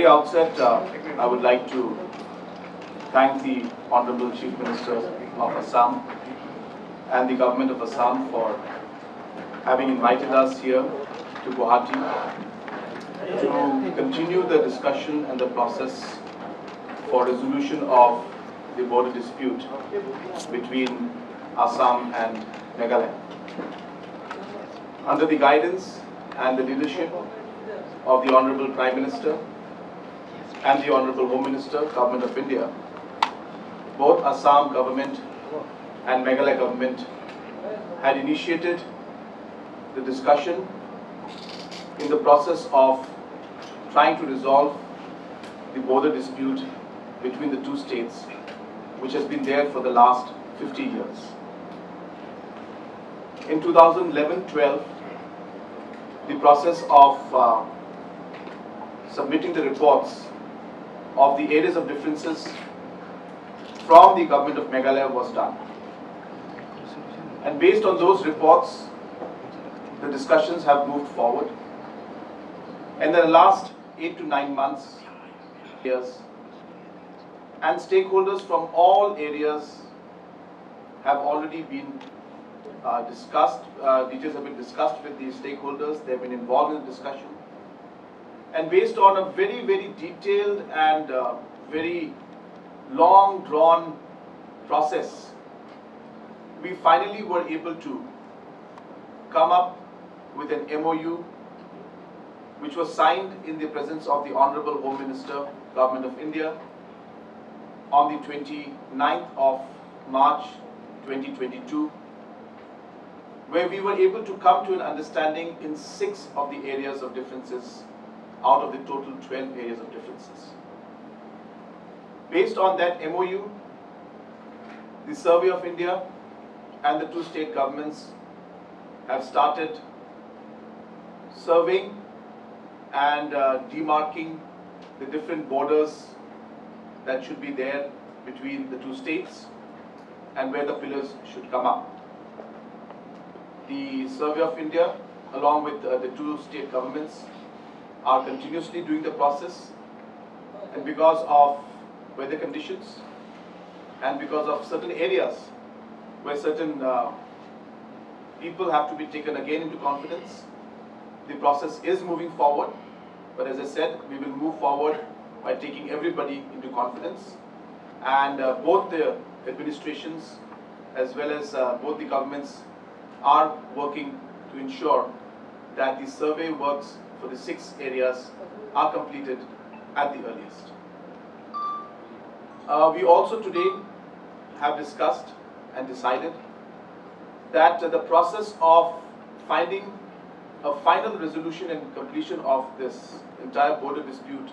very outset, I would like to thank the Honorable Chief Minister of Assam and the Government of Assam for having invited us here to Guwahati to continue the discussion and the process for resolution of the border dispute between Assam and Meghalaya. Under the guidance and the leadership of the Honorable Prime Minister and the Honorable Home Minister, Government of India, both Assam government and Meghalaya government had initiated the discussion in the process of trying to resolve the border dispute between the two states, which has been there for the last 50 years. In 2011-12, the process of submitting the reports of the areas of differences from the government of Meghalaya was done. And based on those reports, the discussions have moved forward. And in the last 8 to 9 months, years, and stakeholders from all areas have already been discussed. Details have been discussed with the stakeholders. They have been involved in the discussion. And based on a very, very detailed and very long drawn process, we finally were able to come up with an MOU which was signed in the presence of the Honorable Home Minister, Government of India, on the 29th of March 2022, where we were able to come to an understanding in 6 of the areas of differences out of the total 12 areas of differences. Based on that MOU, the Survey of India and the 2 state governments have started surveying and demarking the different borders that should be there between the 2 states and where the pillars should come up. The Survey of India, along with the 2 state governments, are continuously doing the process, and because of weather conditions and because of certain areas where certain people have to be taken again into confidence, the process is moving forward. But as I said, we will move forward by taking everybody into confidence, and both the administrations as well as both the governments are working to ensure that the survey works for the 6 areas are completed at the earliest. We also today have discussed and decided that the process of finding a final resolution and completion of this entire border dispute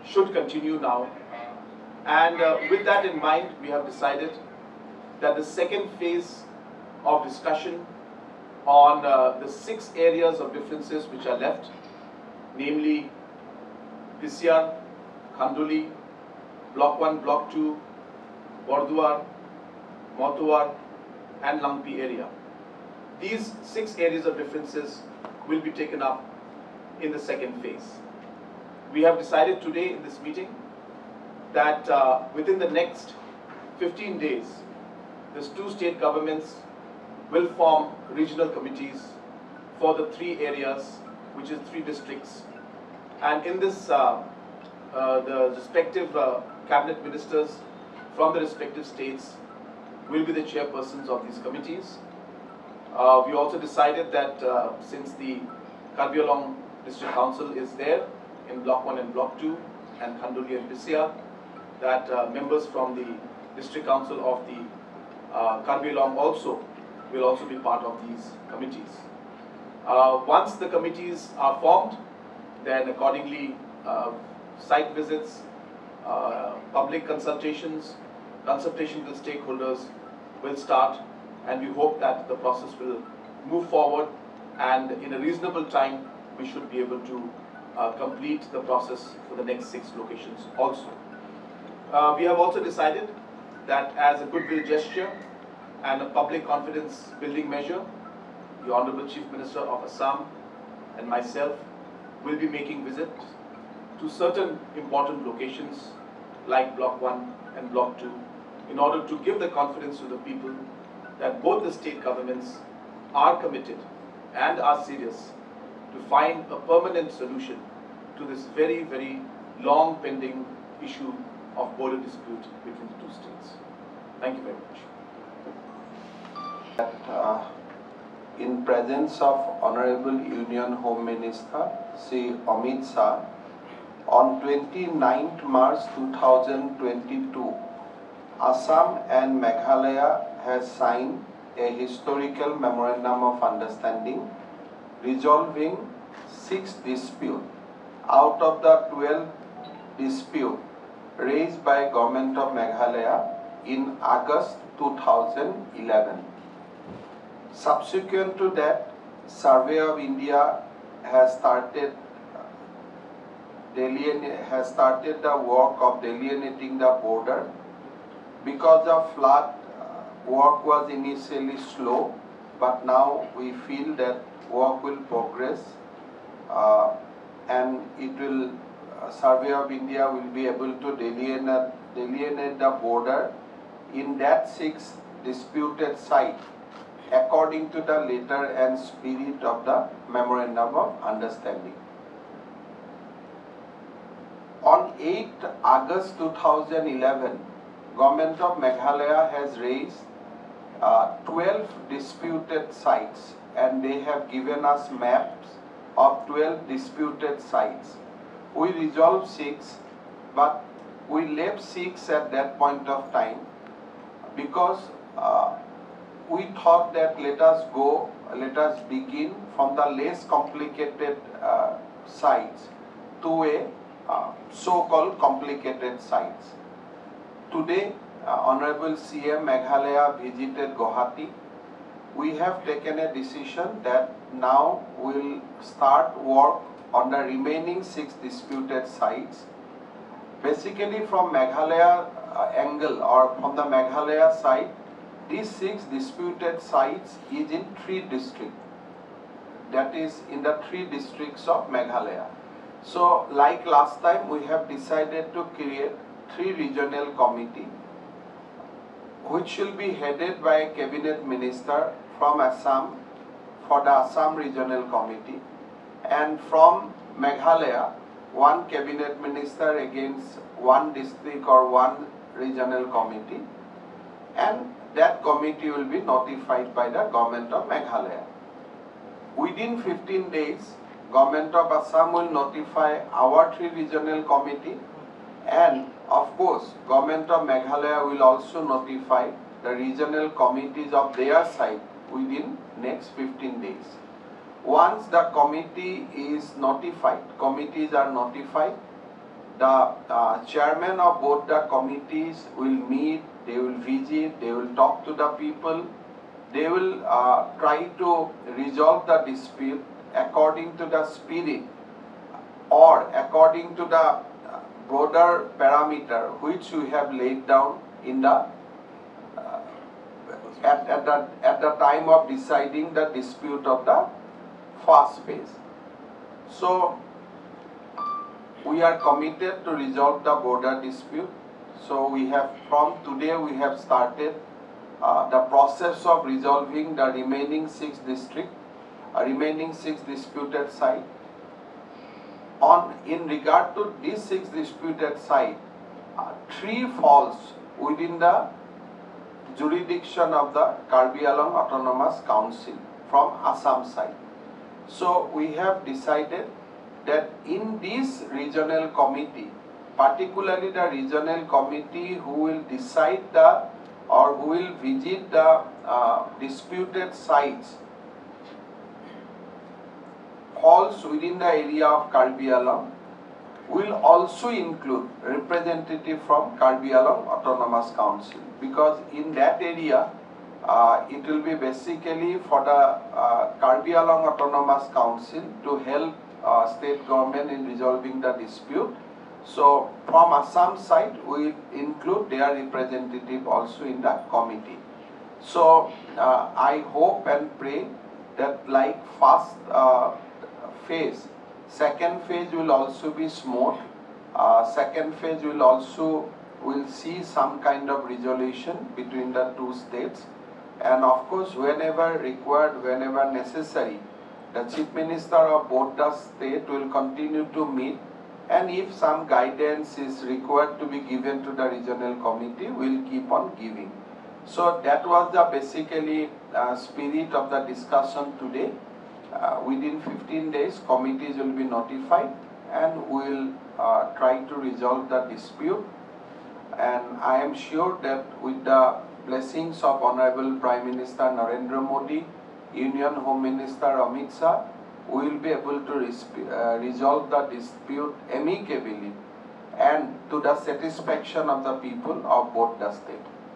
should continue now. And with that in mind, we have decided that the second phase of discussion on the 6 areas of differences which are left, namely Pisyar, Khanduli, Block 1, Block 2, Borduar, Motowar and Lampi area. These 6 areas of differences will be taken up in the second phase. We have decided today in this meeting that within the next 15 days, these 2 state governments will form regional committees for the 3 areas, which is 3 districts. And in this, the respective cabinet ministers from the respective states will be the chairpersons of these committees. We also decided that since the Karbi Anglong District Council is there in Block 1 and Block 2, and Khanduli and Pisyar, that members from the District Council of the Karbi Anglong will also be part of these committees. Once the committees are formed, then accordingly site visits, public consultations, consultation with stakeholders will start, and we hope that the process will move forward, and in a reasonable time we should be able to complete the process for the next 6 locations also. We have also decided that as a goodwill gesture and a public confidence building measure, the Honorable Chief Minister of Assam and myself will be making visits to certain important locations like Block 1 and Block 2 in order to give the confidence to the people that both the state governments are committed and are serious to find a permanent solution to this very, very long pending issue of border dispute between the two states. Thank you very much. In presence of Honorable Union Home Minister Sri Amit Shah, on 29th March 2022, Assam and Meghalaya has signed a historical memorandum of understanding resolving 6 disputes out of the 12 disputes raised by Government of Meghalaya in August 2011. Subsequent to that, Survey of India has started the work of delineating the border. Because of flood, work was initially slow, but now we feel that work will progress and it will, Survey of India will be able to delineate the border in that 6 disputed sites according to the letter and spirit of the Memorandum of Understanding. On 8 August 2011, Government of Meghalaya has raised 12 disputed sites, and they have given us maps of 12 disputed sites. We resolved 6, but we left 6 at that point of time because we thought that let us begin from the less complicated sites to a so-called complicated sites. Today, Honorable CM Meghalaya visited Guwahati. We have taken a decision that now we will start work on the remaining 6 disputed sites. Basically, from Meghalaya angle or from the Meghalaya side, these 6 disputed sites is in 3 districts. That is in the 3 districts of Meghalaya. So, like last time, we have decided to create 3 regional committee, which will be headed by a cabinet minister from Assam for the Assam Regional Committee, and from Meghalaya, 1 cabinet minister against 1 district or 1 regional committee, and that committee will be notified by the Government of Meghalaya. Within 15 days, Government of Assam will notify our 3 regional committee, and of course, Government of Meghalaya will also notify the regional committees of their side within next 15 days. Once the committee is notified, committees are notified, the chairman of both the committees will meet, they will visit, they will talk to the people, they will try to resolve the dispute according to the spirit or according to the broader parameter which we have laid down in the at the time of deciding the dispute of the first phase. So we are committed to resolve the border dispute. So we have, from today we have started the process of resolving the remaining 6 districts, remaining 6 disputed sites. In regard to these 6 disputed sites, 3 falls within the jurisdiction of the Karbi Anglong Autonomous Council from Assam side. So we have decided that in this regional committee, particularly the regional committee who will decide or who will visit the disputed sites, falls within the area of Karbi Anglong, will also include representative from Karbi Anglong Autonomous Council, because in that area it will be basically for the Karbi Anglong Autonomous Council to help state government in resolving the dispute. So from Assam side we include their representative also in the committee. So I hope and pray that like first phase, Second phase will also be smooth. Second phase will see some kind of resolution between the two states. And of course, whenever required, whenever necessary, the Chief Minister of both the state will continue to meet, and if some guidance is required to be given to the regional committee, will keep on giving. So that was the basically spirit of the discussion today. Within 15 days, committees will be notified and will try to resolve the dispute. And I am sure that with the blessings of Honorable Prime Minister Narendra Modi, Union Home Minister Amit Shah, we will be able to resolve the dispute amicably and to the satisfaction of the people of both the states.